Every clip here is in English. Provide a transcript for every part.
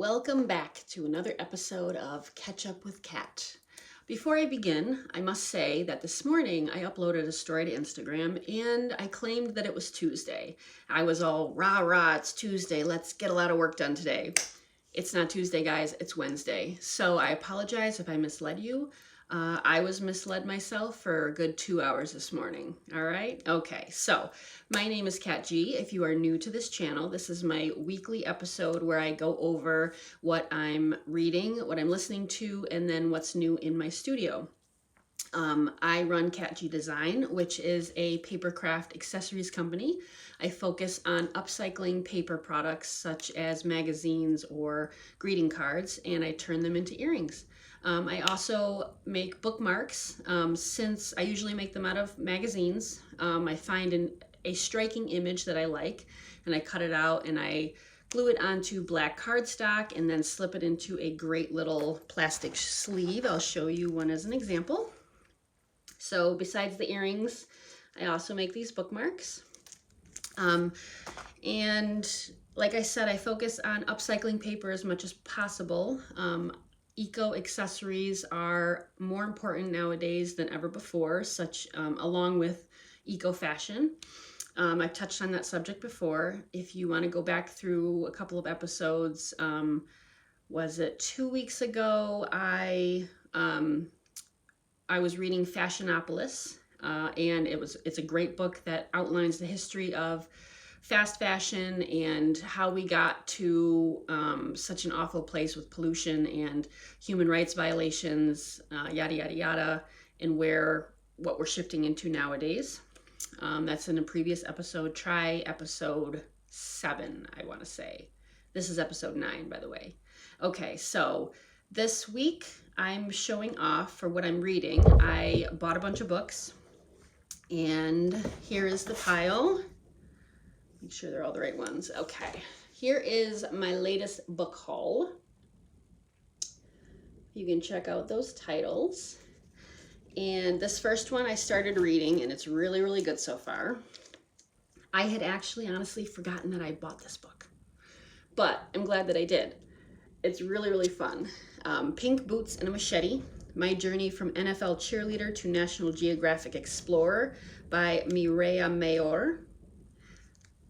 Welcome back to another episode of Catch Up with Kat. Before I begin, I must say that this morning I uploaded a story to Instagram and I claimed that it was Tuesday. I was all rah, it's Tuesday, let's get a lot of work done today. It's not Tuesday, guys, it's Wednesday. So I apologize if I misled you. I was misled myself for a good 2 hours this morning. All right? Okay, so my name is Kat G. If you are new to this channel, this is my weekly episode where I go over what I'm reading, what I'm listening to, and then what's new in my studio. I run Kat G Design, which is a paper craft accessories company. I focus on upcycling paper products such as magazines or greeting cards, and I turn them into earrings. I also make bookmarks. Since I usually make them out of magazines, I find a striking image that I like, and I cut it out and I glue it onto black cardstock and then slip it into a great little plastic sleeve. I'll show you one as an example. So besides the earrings, I also make these bookmarks. And like I said, I focus on upcycling paper as much as possible. Eco accessories are more important nowadays than ever before, along with eco fashion. I've touched on that subject before. If you want to go back through a couple of episodes, was it 2 weeks ago? I was reading Fashionopolis, and it's a great book that outlines the history of fast fashion and how we got to such an awful place with pollution and human rights violations, yada, yada, yada, and what we're shifting into nowadays. That's in a previous episode. Try episode 7, I want to say. This is episode 9, by the way. Okay, so this week I'm showing off for what I'm reading. I bought a bunch of books, and here is the pile. Make sure they're all the right ones. Okay, here is my latest book haul. You can check out those titles. And this first one I started reading, and it's really, really good so far. I had actually honestly forgotten that I bought this book, but I'm glad that I did. It's really, really fun. Pink Boots and a Machete, My Journey from NFL Cheerleader to National Geographic Explorer by Mireya Mayor.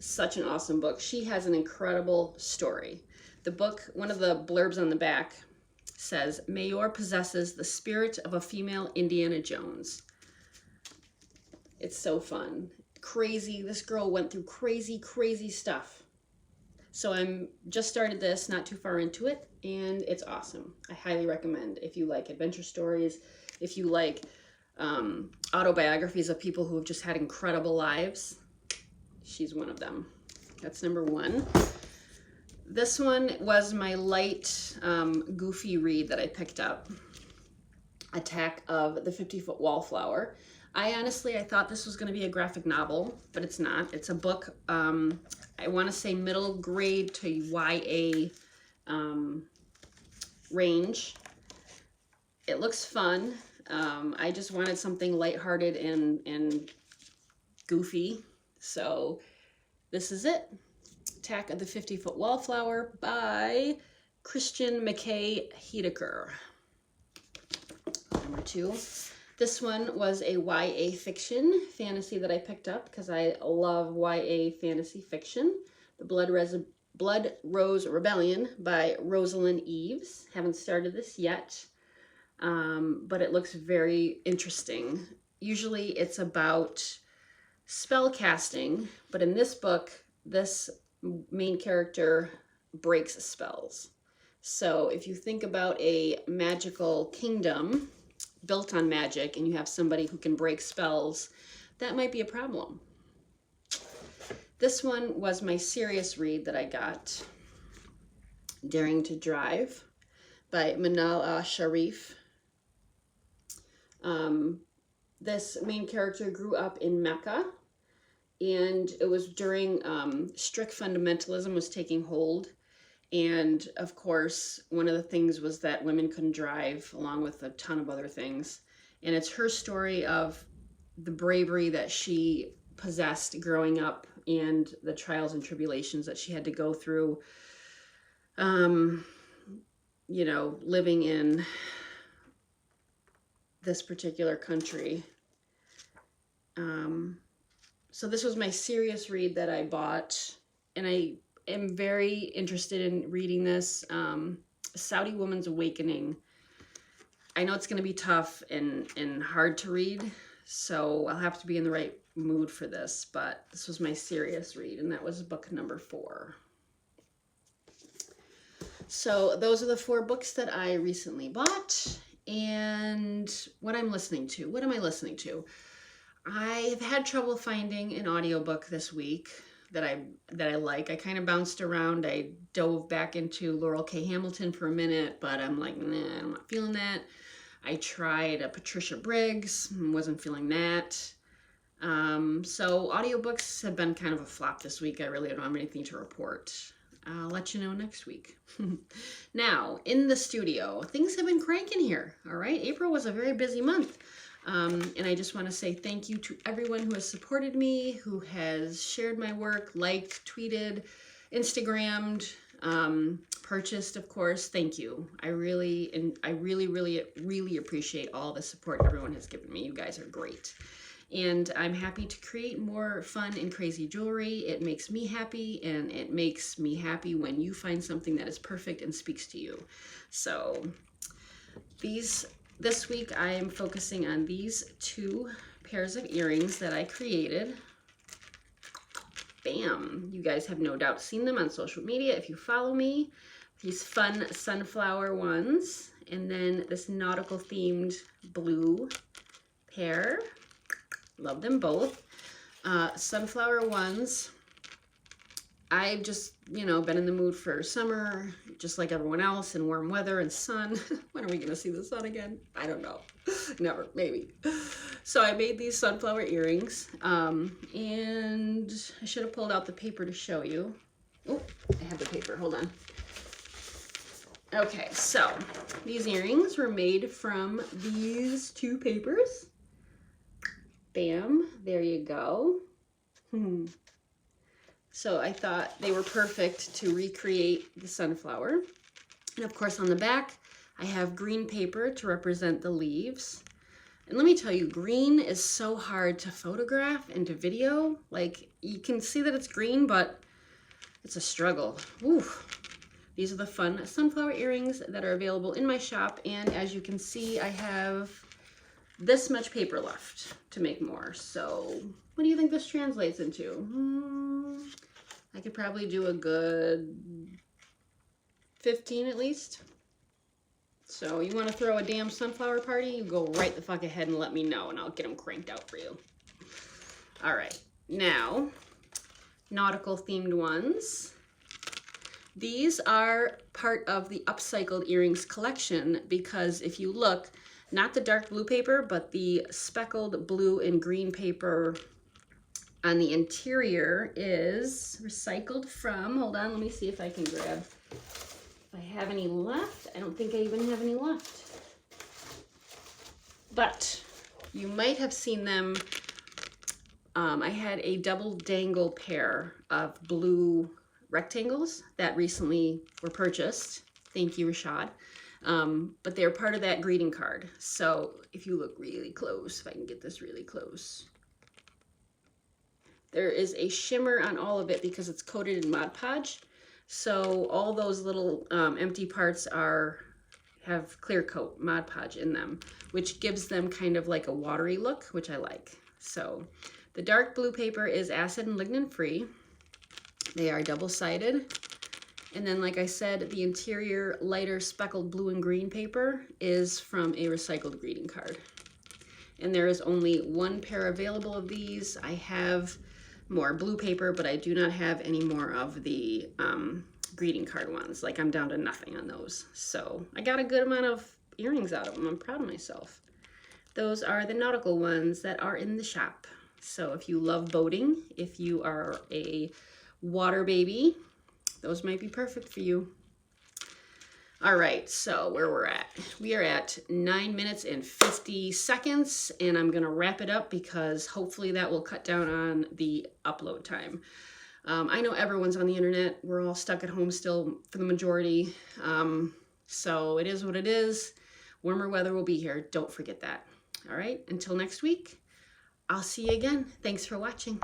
Such an awesome book. She has an incredible story. The book, one of the blurbs on the back says, Mayor possesses the spirit of a female Indiana Jones. It's so fun. Crazy. This girl went through crazy, crazy stuff. So I'm just started this, not too far into it, and it's awesome. I highly recommend if you like adventure stories, if you like autobiographies of people who have just had incredible lives. She's one of them. That's number 1. This one was my light, goofy read that I picked up. Attack of the 50-Foot Wallflower. I thought this was going to be a graphic novel, but it's not. It's a book, I want to say middle grade to YA range. It looks fun. I just wanted something lighthearted and goofy. So this is it. Attack of the 50-Foot Wallflower by Christian McKay Hedeker. Number 2. This one was a YA fiction fantasy that I picked up because I love YA fantasy fiction. The Blood Rose Rebellion by Rosalind Eves. Haven't started this yet, but it looks very interesting. Usually it's about spell casting, but in this book, this main character breaks spells. So if you think about a magical kingdom built on magic and you have somebody who can break spells, that might be a problem. This one was my serious read that I got, Daring to Drive by Manal Sharif. This main character grew up in Mecca, and it was during strict fundamentalism was taking hold. And of course, one of the things was that women couldn't drive, along with a ton of other things. And it's her story of the bravery that she possessed growing up and the trials and tribulations that she had to go through you know, living in this particular country. So this was my serious read that I bought, and I am very interested in reading this. Saudi Woman's Awakening. I know it's going to be tough and hard to read, so I'll have to be in the right mood for this, but this was my serious read, and that was book number 4. So those are the 4 books that I recently bought, and what I'm listening to. What am I listening to? I have had trouble finding an audiobook this week that I like. I kind of bounced around. I dove back into Laurel K. Hamilton for a minute, but I'm like, nah, I'm not feeling that. I tried Patricia Briggs, wasn't feeling that. So audiobooks have been kind of a flop this week. I really don't have anything to report. I'll let you know next week. Now, in the studio, things have been cranking here. All right, April was a very busy month. And I just want to say thank you to everyone who has supported me, who has shared my work, liked, tweeted, Instagrammed, purchased, of course. Thank you. I really appreciate all the support everyone has given me. You guys are great. And I'm happy to create more fun and crazy jewelry. It makes me happy, and it makes me happy when you find something that is perfect and speaks to you. So this week I am focusing on these 2 pairs of earrings that I created. Bam! You guys have no doubt seen them on social media if you follow me. These fun sunflower ones, and then this nautical themed blue pair. Love them both. Sunflower ones. I've just, you know, been in the mood for summer, just like everyone else, and warm weather and sun. When are we going to see the sun again? I don't know. Never, maybe. So I made these sunflower earrings, and I should have pulled out the paper to show you. Oh, I have the paper. Hold on. Okay, so these earrings were made from these 2 papers. Bam, there you go. So I thought they were perfect to recreate the sunflower. And of course on the back, I have green paper to represent the leaves. And let me tell you, green is so hard to photograph and to video. Like, you can see that it's green, but it's a struggle. Woo. These are the fun sunflower earrings that are available in my shop. And as you can see, I have this much paper left to make more. So what do you think this translates into? I could probably do a good 15 at least. So you want to throw a damn sunflower party? You go right the fuck ahead and let me know, and I'll get them cranked out for you. All right, now nautical themed ones. These are part of the upcycled earrings collection, because if you look, not the dark blue paper, but the speckled blue and green paper on the interior is recycled from, hold on, let me see if I can grab, if I have any left. I don't think I even have any left. But you might have seen them. I had a double dangle pair of blue rectangles that recently were purchased. Thank you, Rashad. But they're part of that greeting card. So if you look really close, if I can get this really close, there is a shimmer on all of it because it's coated in Mod Podge. So all those little empty parts have clear coat Mod Podge in them, which gives them kind of like a watery look, which I like. So the dark blue paper is acid and lignin free. They are double-sided. And then, like I said, the interior lighter speckled blue and green paper is from a recycled greeting card. And there is only 1 pair available of these. I have more blue paper, but I do not have any more of the greeting card ones. Like, I'm down to nothing on those. So I got a good amount of earrings out of them. I'm proud of myself. Those are the nautical ones that are in the shop. So if you love boating, if you are a water baby, those might be perfect for you. All right, so where we're at. We are at 9 minutes and 50 seconds, and I'm gonna wrap it up because hopefully that will cut down on the upload time. I know everyone's on the internet. We're all stuck at home still for the majority. So it is what it is. Warmer weather will be here. Don't forget that. All right, until next week, I'll see you again. Thanks for watching.